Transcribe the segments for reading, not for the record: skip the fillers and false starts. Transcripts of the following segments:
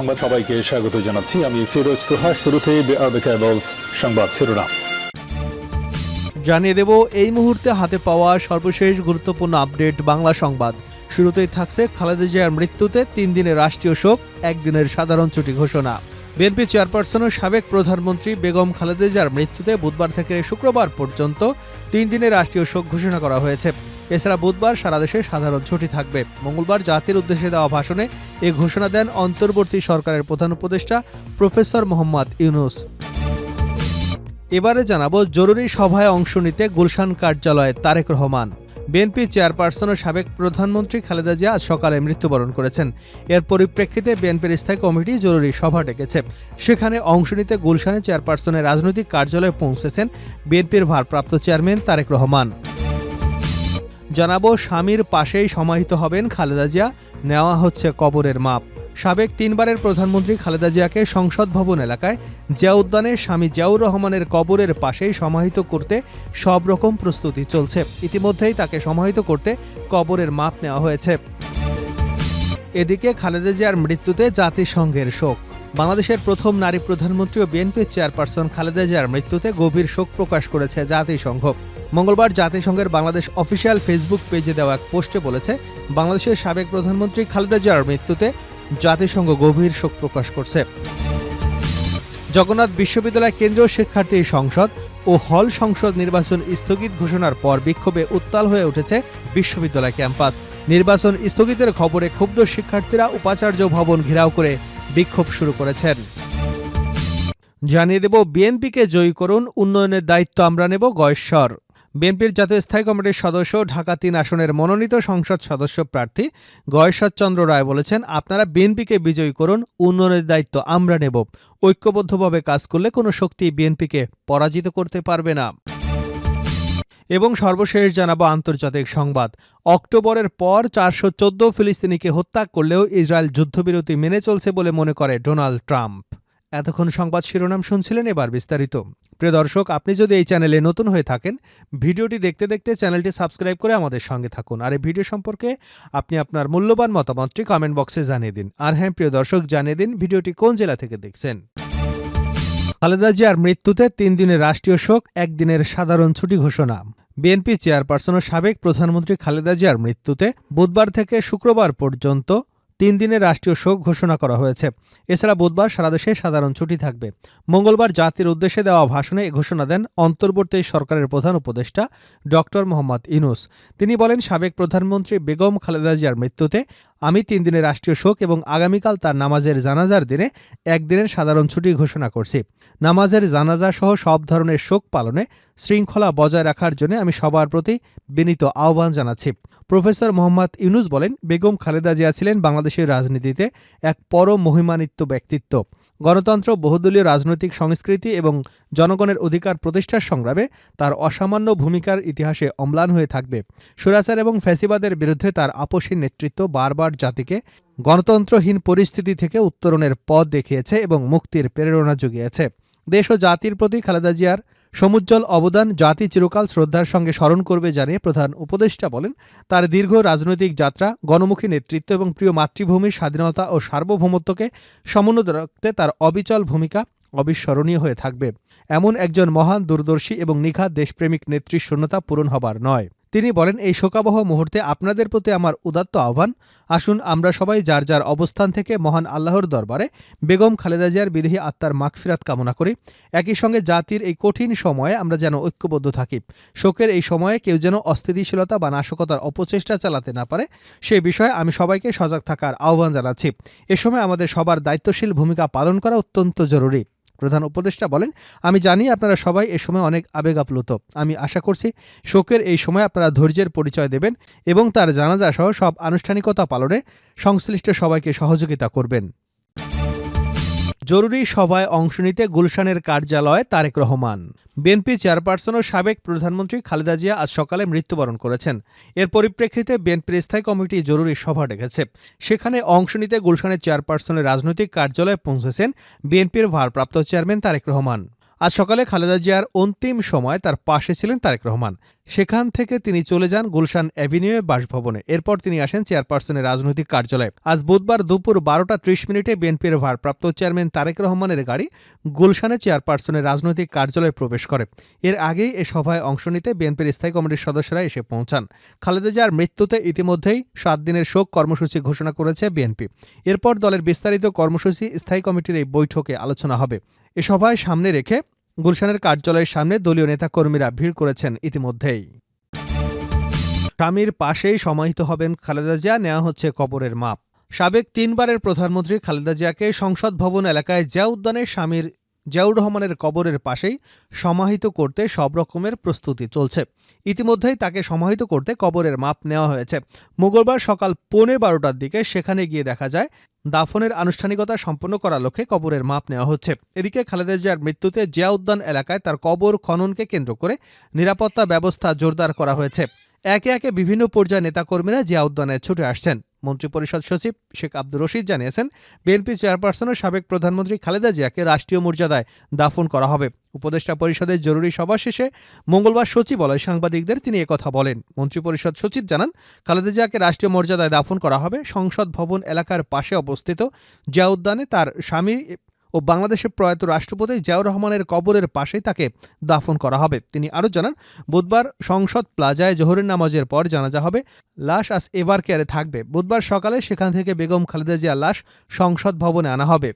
সংবাদ সবাইকে স্বাগত জানাচ্ছি। আমি ফিরোজ তোহা। শুরুতেই সংবাদ শিরোনাম জানিয়ে দেব এই মুহূর্তে হাতে পাওয়া সর্বশেষ গুরুত্বপূর্ণ আপডেট বাংলা সংবাদ। শুরুতেই থাকছে খালেদা জিয়ার মৃত্যুতে 3 দিনের রাষ্ট্রীয় শোক, 1 দিনের সাধারণ ছুটি ঘোষণা। বিএনপি চেয়ারপারসন ও সাবেক প্রধানমন্ত্রী বেগম খালেদা জিয়ার মৃত্যুতে বুধবার থেকে শুক্রবার পর্যন্ত 3 দিনের রাষ্ট্রীয় শোক ঘোষণা করা হয়েছে। এছাড়া বুধবার সারা দেশে সাধারণ ছুটি থাকবে। মঙ্গলবার জাতির উদ্দেশ্যে দেওয়া ভাষণে এ ঘোষণা দেন অন্তর্বর্তী সরকারের প্রধান উপদেষ্টা প্রফেসর মোহাম্মদ ইউনূস। এবারে জানাবো জরুরি সভায় অংশ নিতে গুলশান কার্যালয়ে তারেক রহমান। বিএনপি চেয়ারপারসন ও সাবেক প্রধানমন্ত্রী খালেদা জিয়া আজ সকালে মৃত্যুবরণ করেছেন। এর পরিপ্রেক্ষিতে বিএনপির স্থায়ী কমিটি জরুরি সভা ডেকেছে। সেখানে অংশ নিতে গুলশানে চেয়ারপারসনের রাজনৈতিক কার্যালয়ে পৌঁছেছেন বিএনপির ভারপ্রাপ্ত চেয়ারম্যান তারেক রহমান। জানাবো স্বামীর পাশেই সমাহিত হবেন খালেদা জিয়া, নেওয়া হচ্ছে কবরের মাপ। সাবেক 3 বারের প্রধানমন্ত্রী খালেদা জিয়াকে সংসদ ভবন এলাকায় জিয়া উদ্যানে স্বামী জিয়াউর রহমানের কবরের পাশেই সমাহিত করতে সব রকম প্রস্তুতি চলছে। ইতিমধ্যেই তাকে সমাহিত করতে কবরের মাপ নেওয়া হয়েছে। এদিকে খালেদা জিয়ার মৃত্যুতে জাতিসংঘের শোক। বাংলাদেশের প্রথম নারী প্রধানমন্ত্রী ও বিএনপির চেয়ারপারসন খালেদা জিয়ার মৃত্যুতে গভীর শোক প্রকাশ করেছে জাতিসংঘ। মঙ্গলবার জাতিসংঘের বাংলাদেশ অফিসিয়াল ফেসবুক পেজে দেওয়া এক পোস্টে বলেছে, বাংলাদেশের সাবেক প্রধানমন্ত্রী খালেদা জিয়ার মৃত্যুতে জাতিসংঘ গভীর শোক প্রকাশ করছে। জগন্নাথ বিশ্ববিদ্যালয় কেন্দ্রীয় শিক্ষার্থী সংসদ ও হল সংসদ নির্বাচন স্থগিত ঘোষণার পর বিক্ষোভে উত্তাল হয়ে উঠেছে বিশ্ববিদ্যালয় ক্যাম্পাস। নির্বাচন স্থগিতের খবরে ক্ষুব্ধ শিক্ষার্থীরা উপাচার্য ভবন ঘেরাও করে বিক্ষোভ শুরু করেছেন। জানিয়ে দেব বিএনপিকে জয়ী করুন, উন্নয়নের দায়িত্ব আমরা নেব গয়েশ্বর। বিএনপির জাতীয় স্থায়ী কমিটির সদস্য ঢাকা 3 আসনের মনোনীত সংসদ সদস্য প্রার্থী গয়েশ্বর চন্দ্র রায় বলেছেন, আপনারা বিএনপিকে বিজয়ী করুন, উন্নয়নের দায়িত্ব আমরা নেব। ঐক্যবদ্ধভাবে কাজ করলে কোনো শক্তি বিএনপিকে পরাজিত করতে পারবে না। এবং সর্বশেষ জানাবো আন্তর্জাতিক সংবাদ। অক্টোবরের পর 414 ফিলিস্তিনিকে হত্যা করলেও ইসরায়েল যুদ্ধবিরতি মেনে চলছে বলে মনে করে ডোনাল্ড ট্রাম্প। এতক্ষণ সংবাদ শিরোনাম শুনছিলেন, এবার বিস্তারিত। প্রিয় দর্শক, আপনি যদি এই চ্যানেলে নতুন হয়ে থাকেন, ভিডিওটি দেখতে দেখতে চ্যানেলটি সাবস্ক্রাইব করে আমাদের সঙ্গে থাকুন। আর এই ভিডিও সম্পর্কে আপনি আপনার মূল্যবান মতামতটি কমেন্ট বক্সে জানিয়ে দিন। আর হ্যাঁ প্রিয় দর্শক, জানিয়ে দিন ভিডিওটি কোন জেলা থেকে দেখছেন। খালেদা জিয়ার মৃত্যুতে 3 দিনের রাষ্ট্রীয় শোক, 1 দিনের সাধারণ ছুটি ঘোষণা। বিএনপি চেয়ারপারসন ও সাবেক প্রধানমন্ত্রী খালেদা জিয়ার মৃত্যুতে বুধবার থেকে শুক্রবার পর্যন্ত 3 দিনের রাষ্ট্রীয় শোক ঘোষণা করা হয়েছে। এছাড়া বুধবার সারা দেশে সাধারণ ছুটি থাকবে। মঙ্গলবার জাতির উদ্দেশ্যে দেওয়া ভাষণে এ ঘোষণা দেন অন্তর্বর্তী সরকারের প্রধান উপদেষ্টা ডক্টর মোহাম্মদ ইউনূস। তিনি বলেন, সাবেক প্রধানমন্ত্রী বেগম খালেদা জিয়ার মৃত্যুতে আমি 3 দিনের রাষ্ট্রীয় শোক এবং আগামীকাল তার নামাজের জানাজার দিনে 1 দিনের সাধারণ ছুটি ঘোষণা করছি। নামাজের জানাজা সহ সব ধরনের শোক পালনে শৃঙ্খলা বজায় রাখার জন্য আমি সবার প্রতি বিনীত আহ্বান জানাচ্ছি। প্রফেসর মোহাম্মদ ইউনূস বলেন, বেগম খালেদা জিয়া ছিলেন বাংলাদেশের রাজনীতিতে এক পরম মহিমান্বিত ব্যক্তিত্ব। গণতন্ত্র, বহুদলীয় রাজনৈতিক সংস্কৃতি এবং জনগণের অধিকার প্রতিষ্ঠার সংগ্রামে তার অসামান্য ভূমিকার ইতিহাসে অম্লান হয়ে থাকবে। স্বৈরাচার এবং ফ্যাসিবাদের বিরুদ্ধে তার আপসী নেতৃত্ব বারবার জাতিকে গণতন্ত্রহীন পরিস্থিতি থেকে উত্তরণের পথ দেখিয়েছে এবং মুক্তির প্রেরণা জুগিয়েছে। দেশ ও জাতির প্রতি খালেদা জিয়ার সমুজ্জ্বল অবদান জাতি চিরকাল শ্রদ্ধার সঙ্গে স্মরণ করবে জানিয়ে প্রধান উপদেষ্টা বলেন, তার দীর্ঘ রাজনৈতিক যাত্রা, গণমুখী নেতৃত্ব এবং প্রিয় মাতৃভূমির স্বাধীনতা ও সার্বভৌমত্বকে সমুন্নত রাখতে তার অবিচল ভূমিকা অবিস্মরণীয় হয়ে থাকবে। এমন একজন মহান, দূরদর্শী এবং নিখাদ দেশপ্রেমিক নেত্রীর শূন্যতা পূরণ হবার নয়। তিনি বলেন, এই শোকাবহ মুহূর্তে আপনাদের প্রতি আমার উদাত্ত আহ্বান, আসুন আমরা সবাই যার যার অবস্থান থেকে মহান আল্লাহর দরবারে বেগম খালেদা জিয়ার বিদেহী আত্মার মাগফিরাত কামনা করি। একই সঙ্গে জাতির এই কঠিন সময়ে আমরা যেন ঐক্যবদ্ধ থাকি। শোকের এই সময়ে কেউ যেন অস্থিতিশীলতা বা নাশকতার অপচেষ্টা চালাতে না পারে, সে বিষয়ে আমি সবাইকে সজাগ থাকার আহ্বান জানাচ্ছি। এ সময় আমাদের সবার দায়িত্বশীল ভূমিকা পালন করা অত্যন্ত জরুরি। প্রধান উপদেষ্টা বলেন, আমি জানি আপনারা সবাই এ সময় অনেক আবেগ আপ্লুত। আমি আশা করছি শোকের এই সময় আপনারা ধৈর্যের পরিচয় দেবেন এবং তার জানাজা সহ সব আনুষ্ঠানিকতা পালনে সংশ্লিষ্ট সবাইকে সহযোগিতা করবেন। জরুরি সভায় অংশ নিতে গুলশানের কার্যালয়ে তারেক রহমান। বিএনপি চেয়ারপারসন ও সাবেক প্রধানমন্ত্রী খালেদা জিয়া আজ সকালে মৃত্যুবরণ করেছেন। এর পরিপ্রেক্ষিতে বিএনপির স্থায়ী কমিটি জরুরি সভা ডেকেছে। সেখানে অংশ নিতে গুলশানের চেয়ারপারসনের রাজনৈতিক কার্যালয়ে পৌঁছেছেন বিএনপির ভারপ্রাপ্ত চেয়ারম্যান তারেক রহমান। আজ সকালে খালেদা জিয়ার অন্তিম সময় তার পাশে ছিলেন তারেক রহমান। সেখান থেকে তিনি চলে যান গুলশান অ্যাভিনিউ বাসভবনে। এরপর তিনি আসেন চেয়ারপারসনের রাজনৈতিক কার্যালয়ে। আজ বুধবার দুপুর 12:30 বিএনপির ভারপ্রাপ্ত চেয়ারম্যান তারেক রহমানের গাড়ি গুলশানে চেয়ারপারসনের রাজনৈতিক কার্যালয়ে প্রবেশ করে। এর আগেই এ সভায় অংশ নিতে বিএনপির স্থায়ী কমিটির সদস্যরা এসে পৌঁছান। খালেদা জিয়ার মৃত্যুতে ইতিমধ্যেই 7 দিনের শোক কর্মসূচি ঘোষণা করেছে বিএনপি। এরপর দলের বিস্তারিত কর্মসূচি স্থায়ী কমিটির এই বৈঠকে আলোচনা হবে। এ সভায় সামনে রেখে গুলশানের কার্যালয়ের সামনে দলীয় নেতাকর্মীরা ভিড় করেছেন ইতিমধ্যেই। স্বামীর পাশেই সমাহিত হবেন খালেদা জিয়া, নেওয়া হচ্ছে কবরের মাপ। সাবেক 3 বারের প্রধানমন্ত্রী খালেদা জিয়াকে সংসদ ভবন এলাকায় জিয়া উদ্যানে স্বামীর জিয়াউর রহমানের কবরের পাশেই সমাহিত করতে সব রকমের প্রস্তুতি চলছে। ইতিমধ্যেই তাকে সমাহিত করতে কবরের মাপ নেওয়া হয়েছে। মঙ্গলবার সকাল 12:15টার দিকে সেখানে গিয়ে দেখা যায় দাফনের আনুষ্ঠানিকতা সম্পন্ন করার লক্ষ্যে কবরের মাপ নেওয়া হচ্ছে। এদিকে খালেদা জিয়ার মৃত্যুতে জিয়া উদ্যান এলাকায় তার কবর খননকে কেন্দ্র করে নিরাপত্তা ব্যবস্থা জোরদার করা হয়েছে। একে একে বিভিন্ন পর্যায়ে নেতাকর্মীরা জিয়া উদ্যানে ছুটে আসছেন। মন্ত্রিপরিষদ সচিব শেখ আব্দুর রশিদ জানিয়েছেন, বিএনপি চেয়ারপারসন ও সাবেক প্রধানমন্ত্রী খালেদা জিয়াকে রাষ্ট্রীয় মর্যাদায় দাফন করা হবে। উপদেষ্টা পরিষদের জরুরি সভা শেষে মঙ্গলবার সচিবালয়ে সাংবাদিকদের তিনি একথা বলেন। মন্ত্রিপরিষদ সচিব জানান, খালেদা জিয়াকে রাষ্ট্রীয় মর্যাদায় দাফন করা হবে। সংসদ ভবন এলাকার পাশে অবস্থিত জিয়া উদ্যানে তার স্বামী ও বাংলাদেশের প্রয়াত রাষ্ট্রপতি জিয়াউর রহমানের কবরের পাশেই তাকে দাফন করা হবে। তিনি আরও জানান, বুধবার সংসদ প্লাজায় জোহরের নামাজের পর জানাজা হবে। লাশ আজ এভার কেয়ারে থাকবে। বুধবার সকালে সেখান থেকে বেগম খালেদা জিয়ার লাশ সংসদ ভবনে আনা হবে।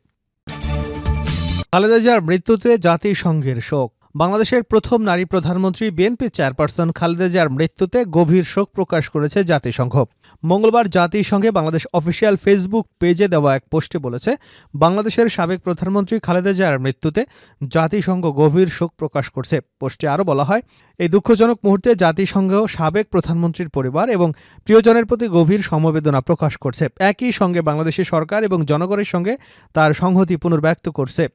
খালেদা জিয়ার মৃত্যুতে জাতিসংঘের শোক। বাংলাদেশের প্রথম নারী প্রধানমন্ত্রী বিএনপি চেয়ারপারসন খালেদা জিয়ার মৃত্যুতে গভীর শোক প্রকাশ করেছে জাতিসংঘ। মঙ্গলবার জাতিসংঘে বাংলাদেশ অফিসিয়াল ফেসবুক পেজে দেওয়া এক পোস্টে বলেছে, বাংলাদেশের সাবেক প্রধানমন্ত্রী খালেদা জিয়ার মৃত্যুতে জাতিসংঘ গভীর শোক প্রকাশ করছে। পোস্টে আরও বলা হয়, এই দুঃখজনক মুহূর্তে জাতিসংঘ সাবেক প্রধানমন্ত্রীর পরিবার এবং প্রিয়জনের প্রতি গভীর সমবেদনা প্রকাশ করছে। একই সঙ্গে বাংলাদেশের সরকার এবং জনগণের সঙ্গে তার সংহতি পুনর্ব্যক্ত করছে।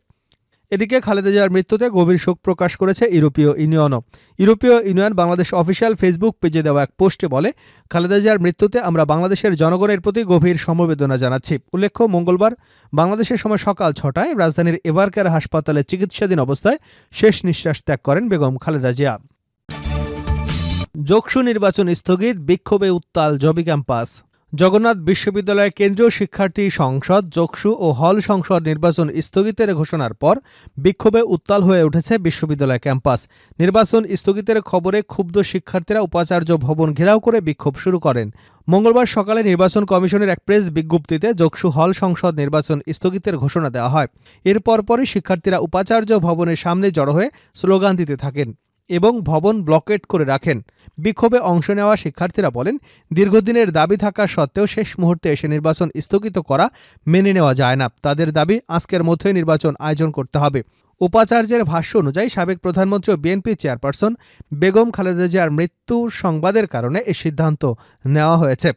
এদিকে খালেদা জিয়ার মৃত্যুতে গভীর শোক প্রকাশ করেছে ইউরোপীয় ইউনিয়নও। ইউরোপীয় ইউনিয়ন বাংলাদেশ অফিসিয়াল ফেসবুক পেজে দেওয়া এক পোস্টে বলে, খালেদা জিয়ার মৃত্যুতে আমরা বাংলাদেশের জনগণের প্রতি গভীর সমবেদনা জানাচ্ছি। উল্লেখ্য, মঙ্গলবার বাংলাদেশের সময় সকাল 6টায় রাজধানীর এভারকেয়ার হাসপাতালে চিকিৎসাধীন অবস্থায় শেষ নিঃশ্বাস ত্যাগ করেন বেগম খালেদা জিয়া। যোগসু নির্বাচন স্থগিত, বিক্ষোভে উত্তাল জবি ক্যাম্পাস। জগন্নাথ বিশ্ববিদ্যালয়ের কেন্দ্রীয় শিক্ষার্থী সংসদ যোগসু ও হল সংসদ নির্বাচন স্থগিতের ঘোষণার পর বিক্ষোভে উত্তাল হয়ে উঠেছে বিশ্ববিদ্যালয় ক্যাম্পাস। নির্বাচন স্থগিতের খবরে ক্ষুব্ধ শিক্ষার্থীরা উপাচার্য ভবন ঘেরাও করে বিক্ষোভ শুরু করেন। মঙ্গলবার সকালে নির্বাচন কমিশনের এক প্রেস বিজ্ঞপ্তিতে যোগসু হল সংসদ নির্বাচন স্থগিতের ঘোষণা দেওয়া হয়। এর পরপরই শিক্ষার্থীরা উপাচার্য ভবনের সামনে জড়ো হয়ে স্লোগান দিতে থাকেন এবং ভবন ব্লকেট করে রাখেন। বিক্ষোভে অংশ নেওয়া শিক্ষার্থীরা বলেন, দীর্ঘদিনের দাবি থাকা সত্ত্বেও শেষ মুহূর্তে এসে নির্বাচন স্থগিত করা মেনে নেওয়া যায় না। তাদের দাবি, আজকের মধ্যেই নির্বাচন আয়োজন করতে হবে। উপাচার্যের ভাষ্য অনুযায়ী সাবেক প্রধানমন্ত্রী ও বিএনপি চেয়ারপারসন বেগম খালেদা জিয়ার মৃত্যুর সংবাদের কারণে এ সিদ্ধান্ত নেওয়া হয়েছে।